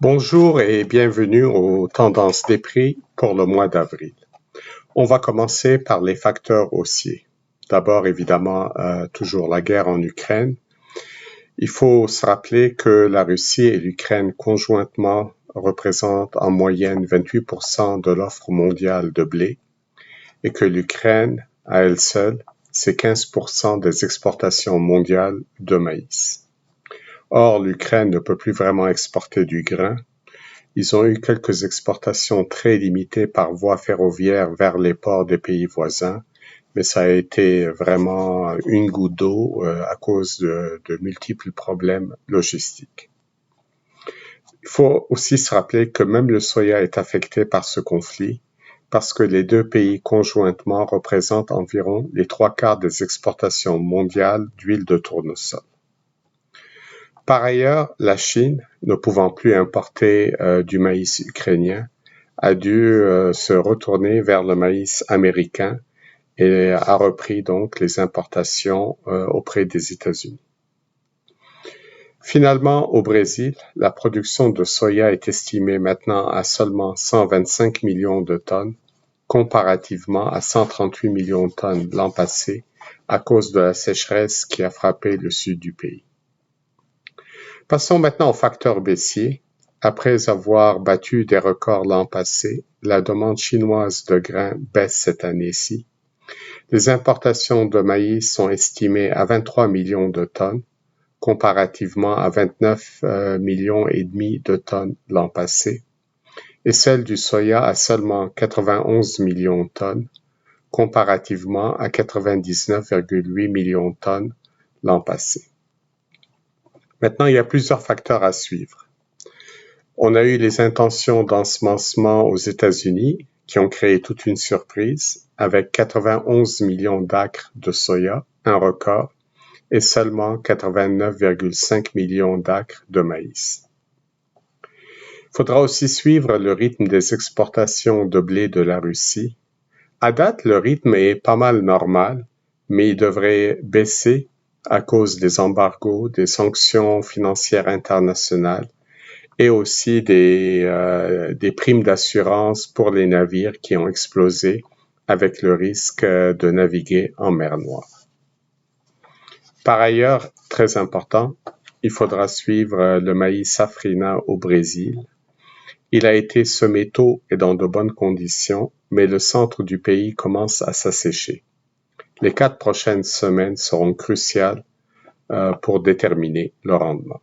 Bonjour et bienvenue aux tendances des prix pour le mois d'avril. On va commencer par les facteurs haussiers. D'abord, évidemment, toujours la guerre en Ukraine. Il faut se rappeler que la Russie et l'Ukraine conjointement représentent en moyenne 28% de l'offre mondiale de blé et que l'Ukraine, à elle seule, c'est 15% des exportations mondiales de maïs. Or, l'Ukraine ne peut plus vraiment exporter du grain. Ils ont eu quelques exportations très limitées par voie ferroviaire vers les ports des pays voisins, mais ça a été vraiment une goutte d'eau à cause de multiples problèmes logistiques. Il faut aussi se rappeler que même le soya est affecté par ce conflit, parce que les deux pays conjointement représentent environ les 3/4 des exportations mondiales d'huile de tournesol. Par ailleurs, la Chine, ne pouvant plus importer du maïs ukrainien, a dû se retourner vers le maïs américain et a repris donc les importations auprès des États-Unis. Finalement, au Brésil, la production de soya est estimée maintenant à seulement 125 millions de tonnes, comparativement à 138 millions de tonnes l'an passé, à cause de la sécheresse qui a frappé le sud du pays. Passons maintenant aux facteurs baissiers. Après avoir battu des records l'an passé, la demande chinoise de grains baisse cette année-ci. Les importations de maïs sont estimées à 23 millions de tonnes, comparativement à 29 millions et demi de tonnes l'an passé, et celles du soya à seulement 91 millions de tonnes, comparativement à 99,8 millions de tonnes l'an passé. Maintenant, il y a plusieurs facteurs à suivre. On a eu les intentions d'ensemencement aux États-Unis qui ont créé toute une surprise avec 91 millions d'acres de soya, un record, et seulement 89,5 millions d'acres de maïs. Il faudra aussi suivre le rythme des exportations de blé de la Russie. À date, le rythme est pas mal normal, mais il devrait baisser à cause des embargos, des sanctions financières internationales et aussi des primes d'assurance pour les navires qui ont explosé avec le risque de naviguer en mer Noire. Par ailleurs, très important, il faudra suivre le maïs safrina au Brésil. Il a été semé tôt et dans de bonnes conditions, mais le centre du pays commence à s'assécher. Les 4 prochaines semaines seront cruciales pour déterminer le rendement.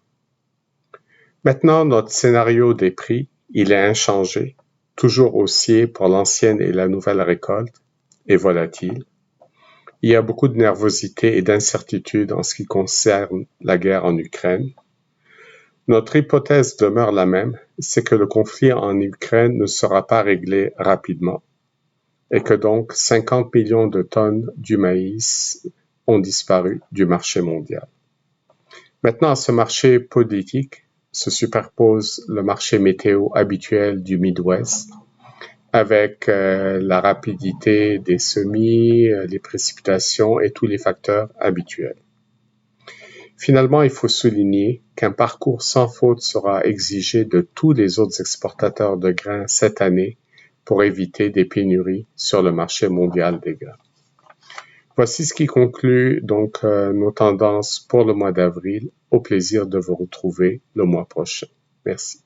Maintenant, notre scénario des prix, il est inchangé, toujours haussier pour l'ancienne et la nouvelle récolte, et volatile. Il y a beaucoup de nervosité et d'incertitude en ce qui concerne la guerre en Ukraine. Notre hypothèse demeure la même, c'est que le conflit en Ukraine ne sera pas réglé rapidement et que donc 50 millions de tonnes du maïs ont disparu du marché mondial. Maintenant, à ce marché politique se superpose le marché météo habituel du Midwest avec la rapidité des semis, les précipitations et tous les facteurs habituels. Finalement, il faut souligner qu'un parcours sans faute sera exigé de tous les autres exportateurs de grains cette année pour éviter des pénuries sur le marché mondial des grains. Voici ce qui conclut donc nos tendances pour le mois d'avril. Au plaisir de vous retrouver le mois prochain. Merci.